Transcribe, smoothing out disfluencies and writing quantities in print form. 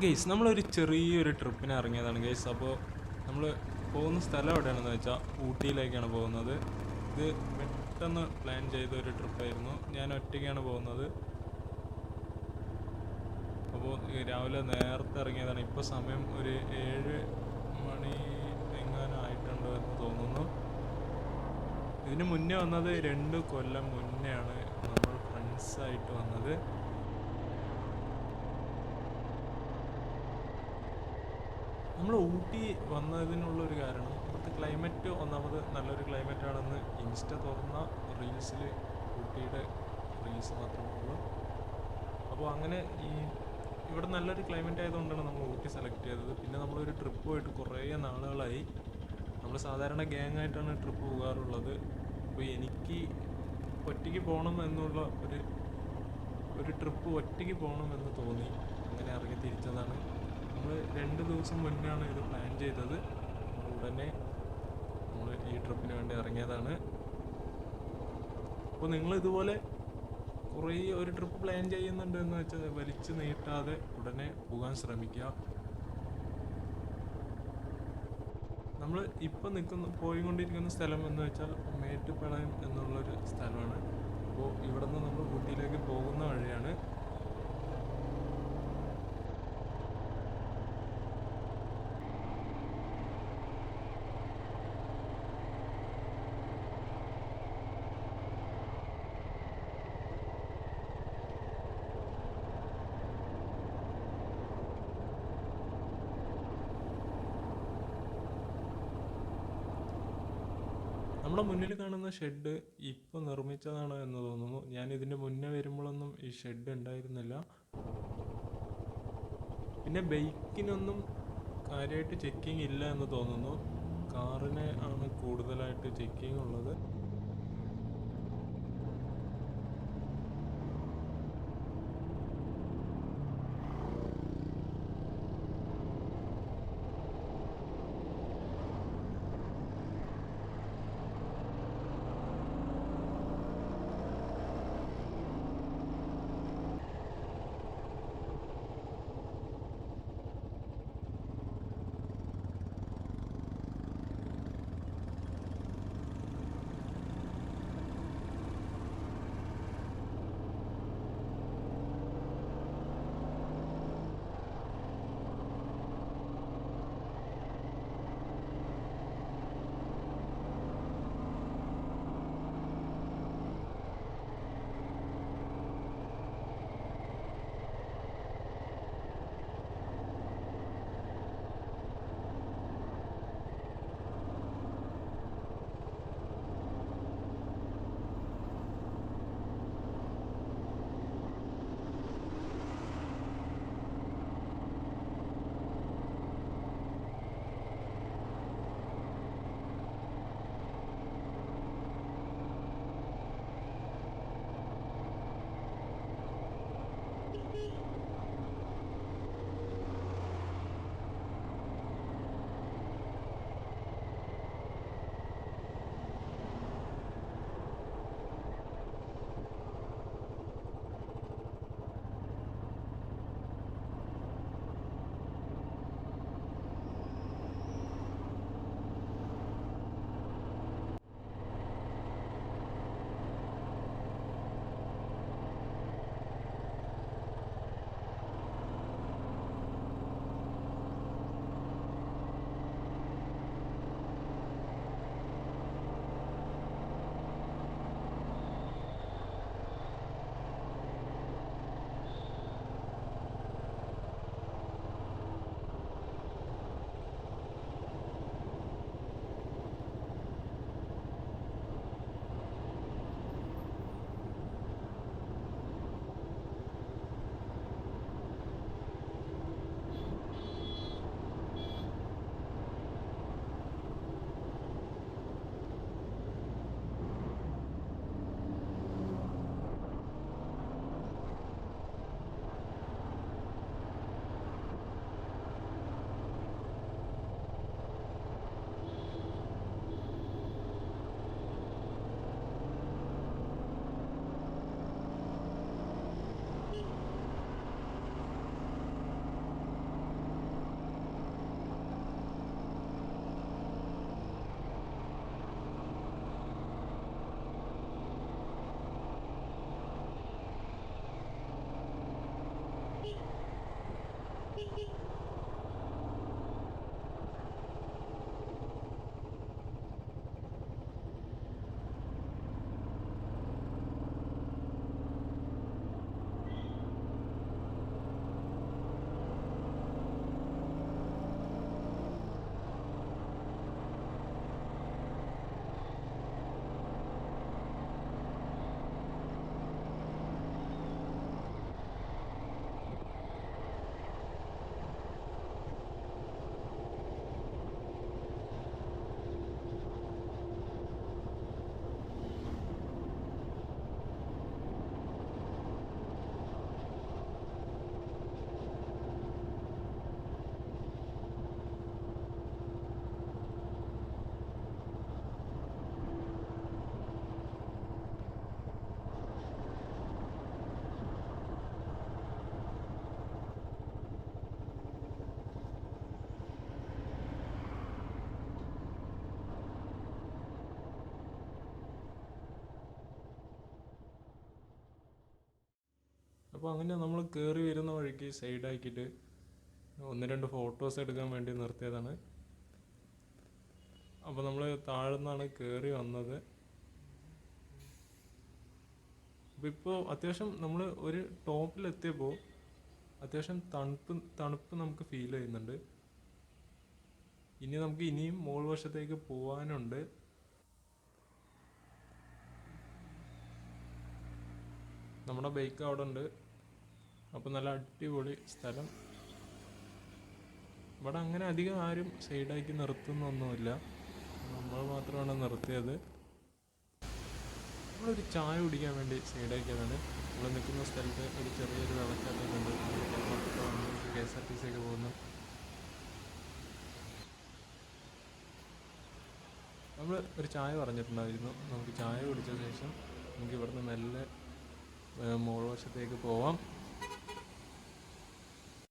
Guys നമ്മളൊരു ചെറിയൊരു ട്രിപ്പിന് ഇറങ്ങിയതാണ് ഗെയ്സ്. അപ്പോൾ നമ്മൾ പോകുന്ന സ്ഥലം എവിടെയാണെന്ന് വെച്ചാൽ ഊട്ടിയിലേക്കാണ് പോകുന്നത്. ഇത് പെട്ടെന്ന് പ്ലാൻ ചെയ്ത ഒരു ട്രിപ്പായിരുന്നു. ഞാൻ ഒറ്റയ്ക്കാണ് പോകുന്നത്. അപ്പോൾ രാവിലെ നേരത്തെ ഇറങ്ങിയതാണ്. ഇപ്പോൾ സമയം ഒരു 7 മണി എങ്ങാനായിട്ടുണ്ടോ എന്ന് തോന്നുന്നു. ഇതിന് മുന്നേ വന്നത് 2 കൊല്ലം മുന്നെയാണ് നമ്മൾ ഫ്രണ്ട്സായിട്ട് വന്നത്. നമ്മൾ ഊട്ടി വന്നതിനുള്ളൊരു കാരണം ഇവിടുത്തെ ക്ലൈമറ്റ് ഒന്നാമത് നല്ലൊരു ക്ലൈമറ്റാണെന്ന് ഇൻസ്റ്റ തുറന്ന റീൽസിൽ ഊട്ടിയുടെ റീൽസ് മാത്രമേ ഉള്ളൂ. അപ്പോൾ അങ്ങനെ ഇവിടെ നല്ലൊരു ക്ലൈമറ്റ് ആയതുകൊണ്ടാണ് നമ്മൾ ഊട്ടി സെലക്ട് ചെയ്തത്. പിന്നെ നമ്മളൊരു ട്രിപ്പ് പോയിട്ട് കുറേ നാളുകളായി. നമ്മൾ സാധാരണ ഗ്യാങ് ആയിട്ടാണ് ട്രിപ്പ് പോകാറുള്ളത്. അപ്പോൾ എനിക്ക് ഒറ്റയ്ക്ക് പോകണം എന്നുള്ള ഒരു ട്രിപ്പ് ഒറ്റയ്ക്ക് പോകണമെന്ന് തോന്നി. അങ്ങനെ ഇറങ്ങി തിരിച്ചതാണ്. നമ്മൾ 2 ദിവസം മുന്നാണ് ഇത് പ്ലാൻ ചെയ്തത്. ഉടനെ നമ്മൾ ഈ ട്രിപ്പിന് വേണ്ടി ഇറങ്ങിയതാണ്. അപ്പോൾ നിങ്ങൾ ഇതുപോലെ കുറേ ഒരു ട്രിപ്പ് പ്ലാൻ ചെയ്യുന്നുണ്ട് എന്ന് വെച്ചാൽ വലിച്ചു നീട്ടാതെ ഉടനെ പോകാൻ ശ്രമിക്കുക. നമ്മൾ ഇപ്പോൾ പോയിക്കൊണ്ടിരിക്കുന്ന സ്ഥലം എന്ന് വെച്ചാൽ മേട്ടുപ്പാളയം എന്നുള്ളൊരു സ്ഥലമാണ്. അപ്പോൾ ഇവിടെ നിന്ന് നമ്മൾ ഊട്ടിയിലേക്ക് പോകുന്ന വഴിയാണ്. നമ്മുടെ മുന്നിൽ കാണുന്ന ഷെഡ് ഇപ്പോൾ നിർമ്മിച്ചതാണ് എന്ന് തോന്നുന്നു. ഞാൻ ഇതിൻ്റെ മുന്നേ വരുമ്പോഴൊന്നും ഈ ഷെഡ് ഉണ്ടായിരുന്നില്ല. പിന്നെ ബൈക്കിനൊന്നും കാര്യമായിട്ട് ചെക്കിങ് ഇല്ല എന്ന് തോന്നുന്നു. കാറിന് ആണ് കൂടുതലായിട്ട് ചെക്കിങ് ഉള്ളത്. അപ്പോൾ അങ്ങനെ നമ്മൾ കയറി വരുന്ന വഴിക്ക് സൈഡാക്കിയിട്ട് ഒന്ന് രണ്ട് ഫോട്ടോസ് എടുക്കാൻ വേണ്ടി നിർത്തിയതാണ്. അപ്പോൾ നമ്മൾ താഴെ നിന്നാണ് കയറി വന്നത്. അപ്പോൾ ഇപ്പോൾ അത്യാവശ്യം നമ്മൾ ഒരു ടോപ്പിലെത്തിയപ്പോൾ അത്യാവശ്യം തണുപ്പ് നമുക്ക് ഫീൽ ചെയ്യുന്നുണ്ട്. ഇനി നമുക്ക് ഇനിയും മുകൾ വശത്തേക്ക് പോകാനുണ്ട്. നമ്മുടെ ബൈക്ക് അവിടെ ഉണ്ട്. അപ്പോൾ നല്ല അടിപൊളി സ്ഥലം. ഇവിടെ അങ്ങനെ അധികം ആരും സൈഡാക്കി നിർത്തുന്നൊന്നുമില്ല, നമ്മൾ മാത്രമാണ് നിർത്തിയത്. നമ്മളൊരു ചായ കുടിക്കാൻ വേണ്ടി സൈഡാക്കിയതാണ്. നമ്മൾ നിൽക്കുന്ന സ്ഥലത്ത് ഒരു ചെറിയൊരു വെള്ളച്ചാട്ടമുണ്ട്. KSRTC ഒക്കെ പോകുന്നു. നമ്മൾ ഒരു ചായ പറഞ്ഞിട്ടുണ്ടായിരുന്നു. നമുക്ക് ചായ കുടിച്ച ശേഷം നമുക്ക് ഇവിടുന്ന് നല്ല മുകൾ വശത്തേക്ക് പോവാം.